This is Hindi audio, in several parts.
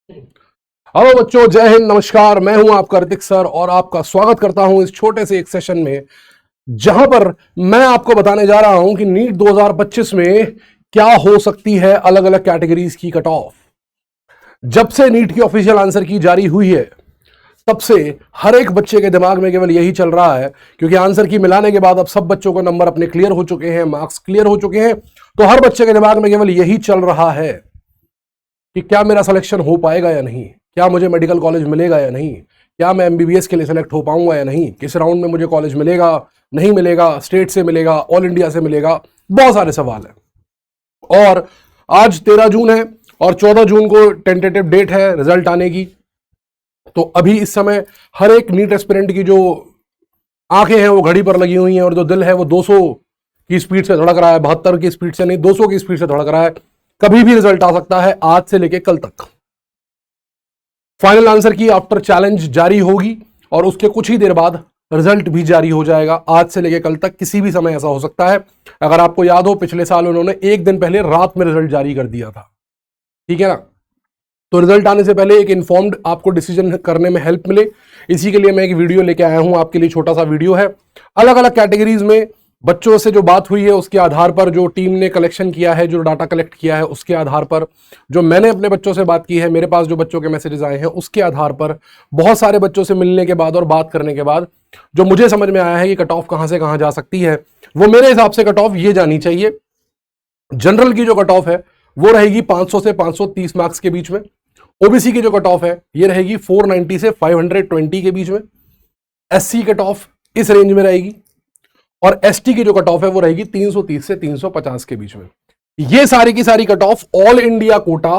हेलो बच्चों, जय हिंद, नमस्कार। मैं हूं आपका ऋतिक सर और आपका स्वागत करता हूं इस छोटे से एक सेशन में, जहां पर मैं आपको बताने जा रहा हूं कि नीट 2025 में क्या हो सकती है अलग अलग कैटेगरीज की कट ऑफ। जब से नीट की ऑफिशियल आंसर की जारी हुई है, तब से हर एक बच्चे के दिमाग में केवल यही चल रहा है, क्योंकि आंसर की मिलाने के बाद अब सब बच्चों को नंबर अपने क्लियर हो चुके हैं, मार्क्स क्लियर हो चुके हैं। तो हर बच्चे के दिमाग में केवल यही चल रहा है कि क्या मेरा सिलेक्शन हो पाएगा या नहीं, क्या मुझे मेडिकल कॉलेज मिलेगा या नहीं, क्या मैं एमबीबीएस के लिए सिलेक्ट हो पाऊंगा या नहीं, किस राउंड में मुझे कॉलेज मिलेगा, नहीं मिलेगा, स्टेट से मिलेगा, ऑल इंडिया से मिलेगा। बहुत सारे सवाल हैं। और आज 13 जून है और 14 जून को टेंटेटिव डेट है रिजल्ट आने की। तो अभी इस समय हर एक नीट एस्पिरेंट की जो आंखें हैं वो घड़ी पर लगी हुई हैं और जो दिल है वो 200 की स्पीड से धड़क रहा है, 72 की स्पीड से नहीं, 200 की स्पीड से धड़क रहा है। कभी भी रिजल्ट आ सकता है, आज से लेकर कल तक। फाइनल आंसर की आफ्टर चैलेंज जारी होगी और उसके कुछ ही देर बाद रिजल्ट भी जारी हो जाएगा। आज से लेकर कल तक किसी भी समय ऐसा हो सकता है। अगर आपको याद हो, पिछले साल उन्होंने एक दिन पहले रात में रिजल्ट जारी कर दिया था, ठीक है ना। तो रिजल्ट आने से पहले एक इन्फॉर्म्ड आपको डिसीजन करने में हेल्प मिले, इसी के लिए मैं एक वीडियो लेके आया हूं आपके लिए। छोटा सा वीडियो है। अलग अलग कैटेगरीज में बच्चों से जो बात हुई है उसके आधार पर, जो टीम ने कलेक्शन किया है, जो डाटा कलेक्ट किया है उसके आधार पर, जो मैंने अपने बच्चों से बात की है, मेरे पास जो बच्चों के मैसेजेस आए हैं उसके आधार पर, बहुत सारे बच्चों से मिलने के बाद और बात करने के बाद जो मुझे समझ में आया है कि कट ऑफ कहां से कहां जा सकती है, वो मेरे हिसाब से कट ऑफ ये जानी चाहिए। जनरल की जो कट ऑफ है वो रहेगी 500 से 530 मार्क्स के बीच में। ओबीसी की जो कट ऑफ है ये रहेगी 490 से 520 के बीच में। एससी कट ऑफ इस रेंज में रहेगी और एसटी की जो कट ऑफ है वो रहेगी 330 से 350 के बीच में। ये सारी की सारी cut off all India quota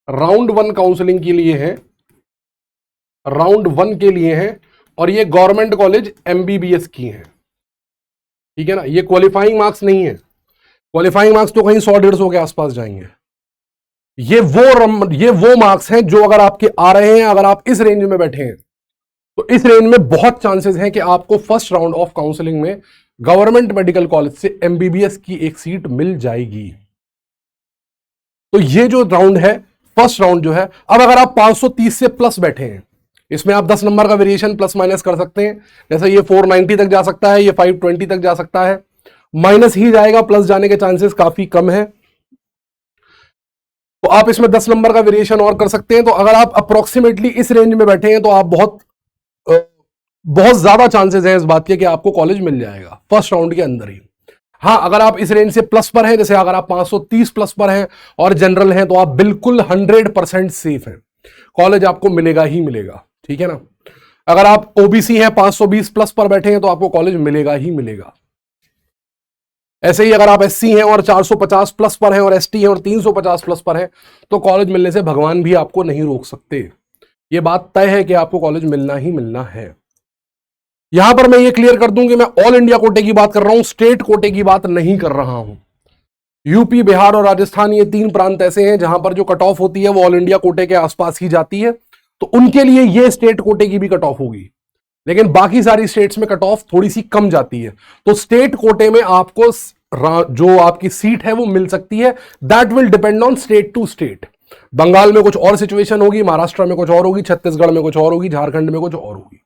round 1 counselling के लिए है, राउंड 1 के लिए है। और ये गवर्नमेंट कॉलेज एमबीबीएस की है, ठीक है ना। ये क्वालिफाइंग मार्क्स नहीं है। क्वालिफाइंग मार्क्स तो कहीं 100-150 के आसपास जाएंगे। ये वो मार्क्स हैं जो अगर आपके आ रहे हैं, अगर आप इस रेंज में बैठे हैं, तो इस रेंज में बहुत चांसेस हैं कि आपको फर्स्ट राउंड ऑफ काउंसलिंग में गवर्नमेंट मेडिकल कॉलेज से एमबीबीएस की एक सीट मिल जाएगी। तो ये जो राउंड है, फर्स्ट राउंड जो है, अब अगर आप 530 से प्लस बैठे हैं, इसमें आप 10 नंबर का वेरिएशन प्लस माइनस कर सकते हैं। जैसे ये 490 तक जा सकता है, ये 520 तक जा सकता है, माइनस ही जाएगा, प्लस जाने के चांसेस काफी कम है। तो आप इसमें 10 नंबर का वेरिएशन और कर सकते हैं। तो अगर आप अप्रोक्सीमेटली इस रेंज में बैठे हैं तो आप बहुत ज्यादा चांसेस हैं इस बात के कि आपको कॉलेज मिल जाएगा फर्स्ट राउंड के अंदर ही। हाँ, अगर आप इस रेंज से प्लस पर हैं, जैसे अगर आप 530 प्लस पर हैं और जनरल हैं, तो आप बिल्कुल 100% सेफ हैं, कॉलेज आपको मिलेगा ही मिलेगा, ठीक है ना। अगर आप ओबीसी हैं, 520 प्लस पर बैठे हैं, तो आपको कॉलेज मिलेगा ही मिलेगा। ऐसे ही अगर आप एससी हैं और 450 प्लस पर हैं और एसटी हैं और 350 प्लस पर हैं, तो कॉलेज मिलने से भगवान भी आपको नहीं रोक सकते। यह बात तय है कि आपको कॉलेज मिलना ही मिलना है। यहां पर मैं ये क्लियर कर दूं कि मैं ऑल इंडिया कोटे की बात कर रहा हूं, स्टेट कोटे की बात नहीं कर रहा हूं। यूपी, बिहार और राजस्थान, ये 3 प्रांत ऐसे हैं जहां पर जो कट ऑफ होती है वो ऑल इंडिया कोटे के आसपास ही जाती है, तो उनके लिए ये स्टेट कोटे की भी कट ऑफ होगी। लेकिन बाकी सारी स्टेट्स में कट ऑफ थोड़ी सी कम जाती है। तो स्टेट कोटे में आपको जो आपकी सीट है वो मिल सकती है। That will depend on state to state. Bengal में कुछ और सिचुएशन होगी, महाराष्ट्र में कुछ और होगी, छत्तीसगढ़ में कुछ और होगी, झारखंड में कुछ और होगी।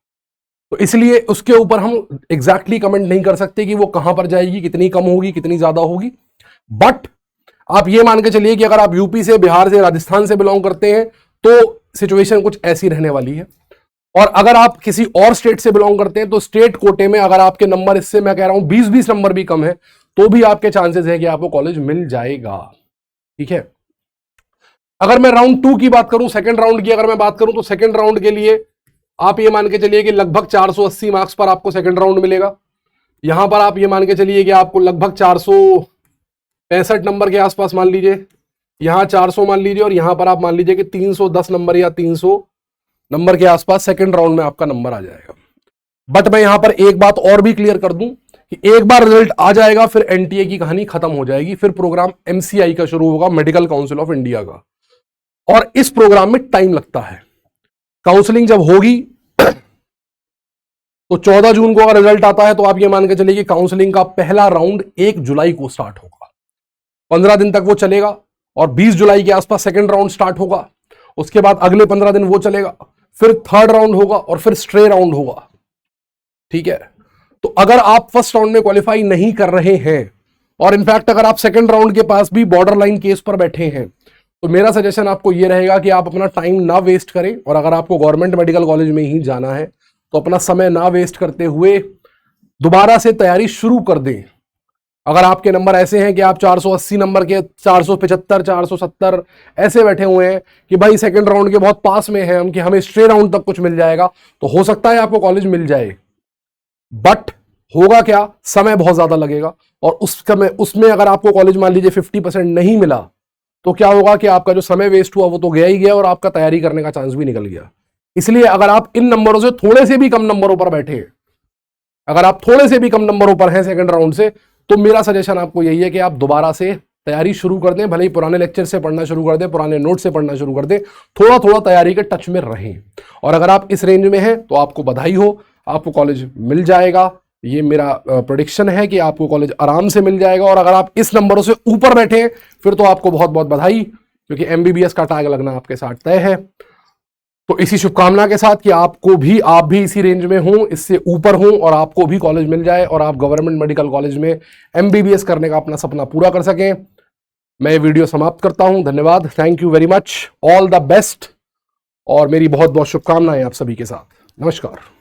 तो इसलिए उसके ऊपर हम एग्जैक्टली कमेंट नहीं कर सकते कि वो कहां पर जाएगी, कितनी कम होगी, कितनी ज्यादा होगी। बट आप ये मान के चलिए कि अगर आप यूपी से, बिहार से, राजस्थान से बिलोंग करते हैं तो सिचुएशन कुछ ऐसी रहने वाली है। और अगर आप किसी और स्टेट से बिलोंग करते हैं तो स्टेट कोटे में अगर आपके नंबर, इससे मैं कह रहा हूं 20-20 नंबर भी कम है, तो भी आपके चांसेस है कि आपको कॉलेज मिल जाएगा, ठीक है। अगर मैं राउंड 2 की बात करूं, सेकंड राउंड की अगर मैं बात करूं, तो सेकंड राउंड के लिए आप ये मान के चलिए कि लगभग 480 मार्क्स पर आपको सेकंड राउंड मिलेगा। यहां पर आप ये मान के चलिए कि आपको लगभग 465 नंबर के आसपास मान लीजिए, यहां 400 मान लीजिए, और यहां पर आप मान लीजिए कि 310 नंबर या 300 नंबर के आसपास सेकंड राउंड में आपका नंबर आ जाएगा। बट मैं यहां पर एक बात और भी क्लियर कर दूं कि एक बार रिजल्ट आ जाएगा फिर एनटीए की कहानी खत्म हो जाएगी, फिर प्रोग्राम एमसीआई का शुरू होगा, मेडिकल काउंसिल ऑफ इंडिया का। और इस प्रोग्राम में टाइम लगता है। काउंसलिंग जब होगी तो 14 जून को अगर रिजल्ट आता है तो आप ये मान के चलिए कि काउंसलिंग का पहला राउंड 1 जुलाई को स्टार्ट होगा। 15 दिन तक वो चलेगा और 20 जुलाई के आसपास सेकंड राउंड स्टार्ट होगा। उसके बाद अगले 15 दिन वो चलेगा, फिर थर्ड राउंड होगा और फिर स्ट्रे राउंड होगा। ठीक है, तो अगर आप फर्स्ट राउंड में क्वालिफाई नहीं कर रहे हैं और इनफैक्ट अगर आप सेकंड राउंड के पास भी बॉर्डर लाइन केस पर बैठे हैं, तो मेरा सजेशन आपको यह रहेगा कि आप अपना टाइम ना वेस्ट करें, और अगर आपको गवर्नमेंट मेडिकल कॉलेज में ही जाना है तो अपना समय ना वेस्ट करते हुए दोबारा से तैयारी शुरू कर दें। अगर आपके नंबर ऐसे हैं कि आप 480 नंबर के 475 470 ऐसे बैठे हुए हैं कि भाई सेकंड राउंड के बहुत पास में है हम कि हमें स्ट्रे राउंड तक कुछ मिल जाएगा, तो हो सकता है आपको कॉलेज मिल जाए, बट होगा क्या, समय बहुत ज्यादा लगेगा। और उसमें अगर आपको कॉलेज मान लीजिए 50% नहीं मिला, तो क्या होगा कि आपका जो समय वेस्ट हुआ वो तो गया ही गया और आपका तैयारी करने का चांस भी निकल गया। इसलिए अगर आप इन नंबरों से थोड़े से भी कम नंबरों पर बैठे हैं, अगर आप थोड़े से भी कम नंबरों पर हैं सेकंड राउंड से, तो मेरा सजेशन आपको यही है कि आप दोबारा से तैयारी शुरू कर दें। भले ही पुराने लेक्चर से पढ़ना शुरू कर दें, पुराने नोट से पढ़ना शुरू कर दें, थोड़ा थोड़ा तैयारी के टच में रहें। और अगर आप इस रेंज में हैं तो आपको बधाई हो, आपको कॉलेज मिल जाएगा। ये मेरा प्रेडिक्शन है कि आपको कॉलेज आराम से मिल जाएगा। और अगर आप इस नंबरों से ऊपर बैठे हैं फिर तो आपको बहुत बहुत बधाई, क्योंकि एमबीबीएस का टैग लगना आपके साथ तय है। तो इसी शुभकामना के साथ कि आप भी इसी रेंज में हों, इससे ऊपर हों और आपको भी कॉलेज मिल जाए और आप गवर्नमेंट मेडिकल कॉलेज में एमबीबीएस करने का अपना सपना पूरा कर सकें। मैं ये वीडियो समाप्त करता हूं। धन्यवाद, thank you very much, all the best, और मेरी बहुत बहुत शुभकामनाएं आप सभी के साथ। नमस्कार।